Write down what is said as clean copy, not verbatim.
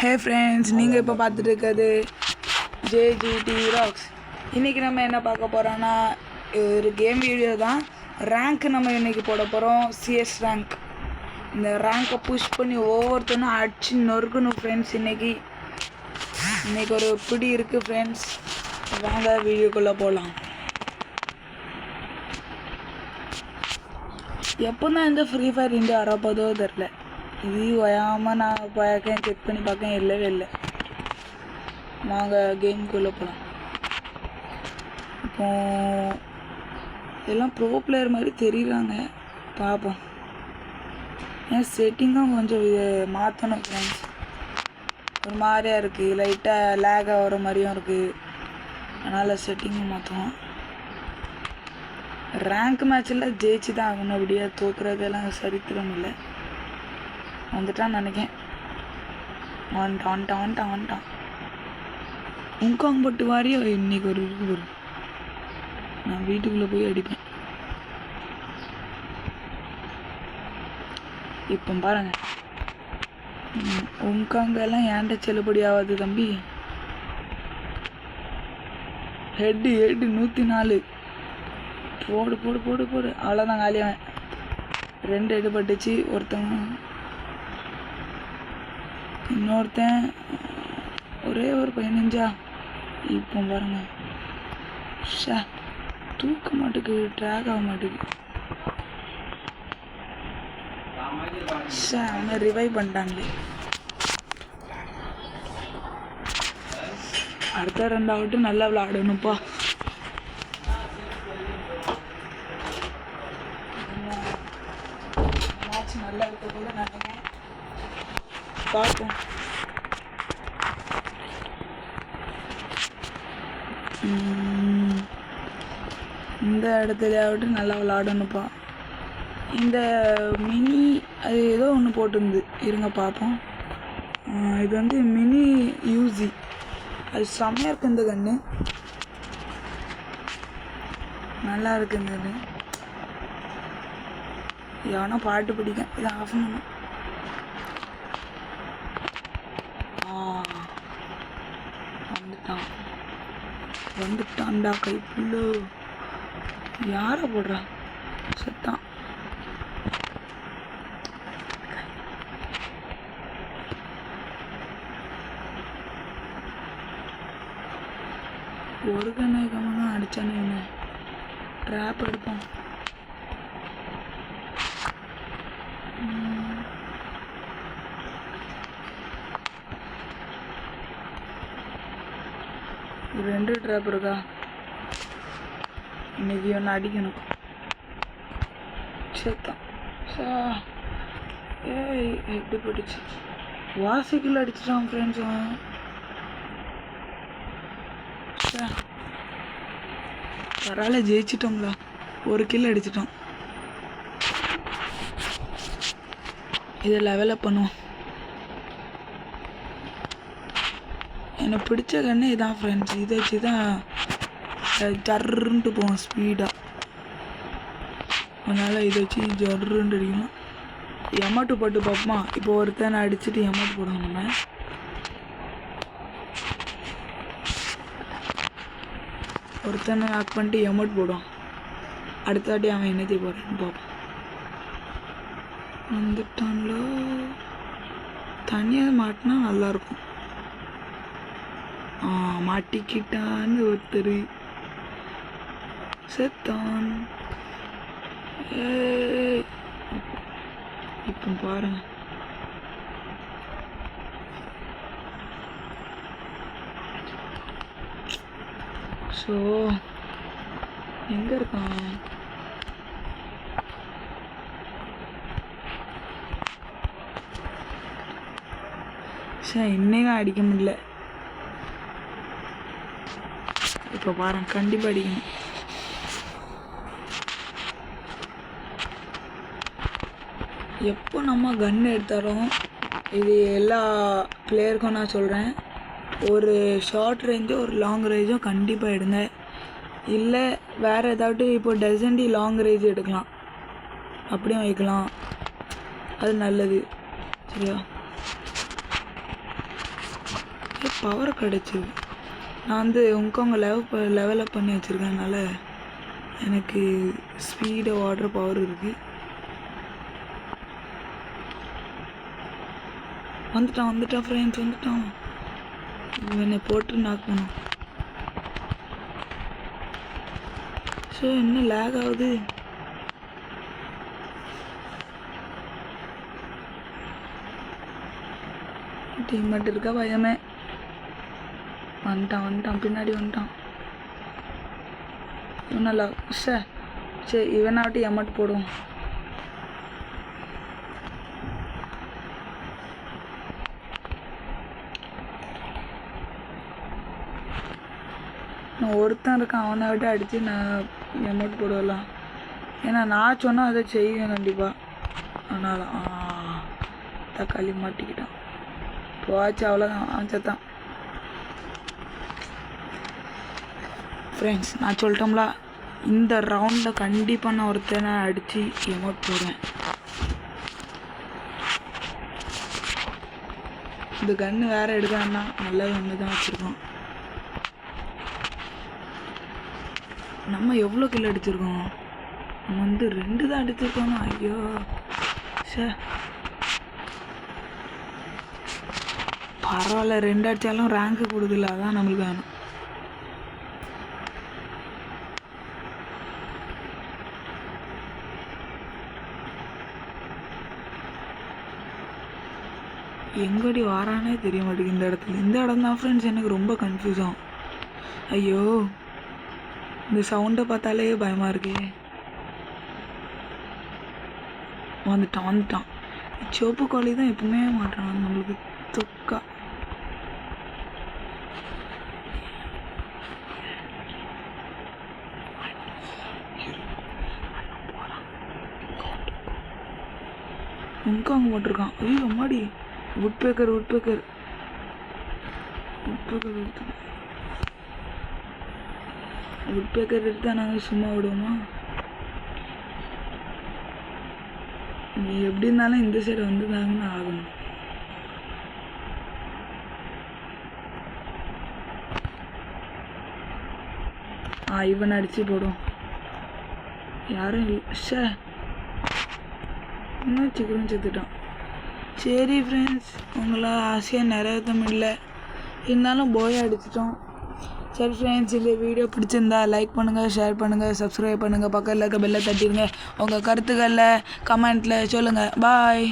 Hey friends, நீங்கள் இப்போ பார்த்துட்டு இருக்கிறது JGT Rocks. இன்றைக்கி நம்ம என்ன பார்க்க போகிறோன்னா ஒரு கேம் வீடியோ தான். ரேங்க் நம்ம இன்றைக்கி போட போகிறோம், CS ரேங்க். இந்த ரேங்கை புஷ் பண்ணி ஒவ்வொருத்தனும் அடிச்சு நொறுக்கணும் ஃப்ரெண்ட்ஸ். இன்றைக்கி ஒரு பிடி இருக்குது ஃப்ரெண்ட்ஸ். வாங்க வீடியோக்குள்ளே போகலாம். எப்போ தான் இந்த ஃப்ரீ ஃபயர் இந்தியா வரப்போதோ தெரில. இது ஓயாமல் நான் பார்க்கேன், செக் பண்ணி பார்க்கேன், இல்லவே இல்லை. வாங்க கேமுக்குள்ளே போகலாம். இப்போ எல்லாம் ப்ரோ பிளேயர் மாதிரி தெரியுறாங்க, பார்ப்போம். ஏன் செட்டிங்கும் கொஞ்சம் மாற்றணும் ஃப்ரெண்ட்ஸ். ஒரு மாதிரியாக இருக்குது, லைட்டாக லேக் ஆகிற மாதிரியும் இருக்குது. அதனால் செட்டிங்கும் மாற்றுவோம். ரேங்க் மேட்சில் ஜெயிச்சு தான் ஆகணும், அப்படியே தோக்குறதெல்லாம் சரித்திரம் இல்லை. வந்துட்டான்னு நினைக்கேன். வந்துட்டான் உங்காங்க போட்டு வாரியோ. இன்னைக்கு ஒரு இருக்கு, நான் வீட்டுக்குள்ளே போய் அடிப்பேன். இப்போ பாருங்க, உங்காங்க எல்லாம் ஏன்ட செல்லுபடி ஆகாது தம்பி. ஹெட்டு 104. போடு போடு போடு போடு. அவ்வளோதான், காலியாவேன். 2 ஹெட்டு பட்டுச்சு. ஒருத்தவங்க, இன்னொருத்தன் ஒரே ஒரு 15. இப்போ பாருங்க, ஷா தூக்க மாட்டுக்கு, ட்ராக் ஆக மாட்டுக்கு. ஷா அவனை ரிவைவ் பண்ணிட்டாங்களே. அடுத்த 2 நல்லா விளையாடணும்ப்பா. மேட்ச் நல்லா இருக்க கூட நினைக்கிறேன், பார்ப்போம். இந்த இடத்துலையாவிட்டு நல்லா விளாடணுப்பா. இந்த மினி அது ஏதோ ஒன்று போட்டிருந்து, இருங்க பார்ப்போம். இது வந்து மினி யூசி, அது செம்மையாக இருக்குது. இந்த கன்று நல்லா இருக்குது. இந்த கன்று எவனா பாட்டு பிடிக்கும், இதை ஆஃப் பண்ணணும். வந்துட்டான்டா கைப்புள்ளு. யாரை போடுறா, செத்தான். ஒரு கண்ணாக்கமாக அடித்தானே. ட்ராப் எடுப்போம். ஒரு 2 ட்ராப் இருக்கா. இன்னைக்கு ஒன்று அடிக்கணும். சேர்த்தான். ஏய் எப்படி போட்டுச்சு, வாசிக்கில் அடிச்சிட்டான் ஃப்ரெண்ட்ஸ். பரவாயில்ல, ஜெயிச்சிட்டோங்களா. 1 கில் அடிச்சிட்டோம். இதை லெவலப் பண்ணுவோம். எனக்கு பிடிச்ச கண்ணு இதான் ஃப்ரெண்ட்ஸ். இதை வச்சு தான் ஜர்ருன்ட்டு போவோம் ஸ்பீடாக. அதனால் இதை வச்சு ஜர்ருன்ட்டு அடிக்கணும். எமௌண்ட்டு போட்டு பார்ப்போமா. இப்போ ஒருத்தனை அடிச்சுட்டு எமௌண்ட் போடுவோம். நம்ம ஒருத்தனை ஆக் பண்ணிட்டு எமௌண்ட் போடுவோம். அடுத்த வாட்டி அவன் என்னத்தை போடுறான்னு பார்ப்போம். வந்துட்டான்லோ. தனியாக மாட்டினா நல்லாயிருக்கும். மாட்டிக்கிட்டான்னு ஒருத்தர் செத்தான். இப்போ பாருங்க, ஸோ எங்கே இருக்கான். சார் இன்னைக்கும் அடிக்க முடியல. இப்போ பாருங்க, கண்டிப்பாக அடிக்கணும். எப்போ நம்ம கன் எடுத்தாலும், இது எல்லா பிளேயருக்கும் நான் சொல்கிறேன், ஒரு ஷார்ட் ரேஞ்சும் ஒரு லாங் ரேஞ்சும் கண்டிப்பாக எடுங்க. இல்லை வேறு ஏதாட்டு இப்போ டசன்டி லாங் ரேஞ்ச் எடுக்கலாம், அப்படியும் வைக்கலாம். அது நல்லது. சரியா? பவர் கிடச்சிது. நான் வந்து உங்க லெவலப் பண்ணி வச்சுருக்கேன். அதனால் எனக்கு ஸ்பீடு வாட்டர் பவர் இருக்குது. வந்துட்டான் ஃப்ரெண்ட்ஸ், வந்துட்டான். என்னை போட்டு நாக் பண்ணும். ஸோ என்ன லேக் ஆகுது. டீம்மேட் இருக்கா பயமே. வந்துட்டான் பின்னாடி வந்துட்டான். இவனல்லா சரி இவனாட்டி எமட் போடுவோம். நான் ஒருத்தன் இருக்கான், அவனை விட்டு அடித்து நான் எமௌண்ட் போடலாம். ஏன்னா நான் சொன்னால் அதை செய்வேன் கண்டிப்பாக. அதனால் தக்காளி மாட்டிக்கிட்டான். போச்சு, அவ்வளோதான். அவன் செத்தான். ஃப்ரெண்ட்ஸ் நான் சொல்லிட்டோம்ல, இந்த ரவுண்டில் கண்டிப்பாக நான் ஒருத்தனை அடித்து எமௌண்ட் போடுவேன். இந்த கன்று வேறு எடுக்கான்னா நல்ல கன்று தான் வச்சுருக்கோம். நம்ம எவ்வளோ கிலோ அடிச்சிருக்கோம்? நம்ம வந்து 2 தான் அடிச்சிருக்கோம். ஐயோ பரவாயில்ல, 2 அடித்தாலும் ரேங்க்கு கொடுக்கல. அதான் நம்மளுக்கு வேணும். எங்கடி வாரானே தெரிய மாட்டேங்குது இந்த இடத்துல. இந்த இடம் தான் ஃப்ரெண்ட்ஸ் எனக்கு ரொம்ப கன்ஃபியூஸ் ஆகும். ஐயோ இந்த சவுண்டை பார்த்தாலே பயமாக இருக்கே. வந்துட்டான். சிவப்பு கோழி தான் எப்பவுமே மாட்டான் நம்மளுக்கு தொக்கா. அங்கே போட்டிருக்கான். ஐயோ அம்மாடி, உட்பேக்கர் எடுத்து உட்பேக்கர் எடுத்தால் நாங்கள் சும்மா விடுவோமா? நீ எப்படி இருந்தாலும் இந்த சைடு வந்து தாங்கன்னு ஆகணும். இவன் அடித்து போடும். யாரும் இல்லை. இன்னும் சீக்கிரம் செத்துட்டான். சரி ஃப்ரெண்ட்ஸ், உங்களை ஆசையாக நிறைவேற்ற முடியல, இருந்தாலும் போய் அடிச்சிட்டோம். சரி ஃப்ரெண்ட்ஸ், இந்த வீடியோ பிடிச்சிருந்தா லைக் பண்ணுங்கள், ஷேர் பண்ணுங்கள், சப்ஸ்கிரைப் பண்ணுங்கள், பக்கத்தில் இருக்க பெல்லை தட்டிடுங்க. உங்கள் கருத்துக்களில் கமெண்ட்டில் சொல்லுங்கள். பாய்.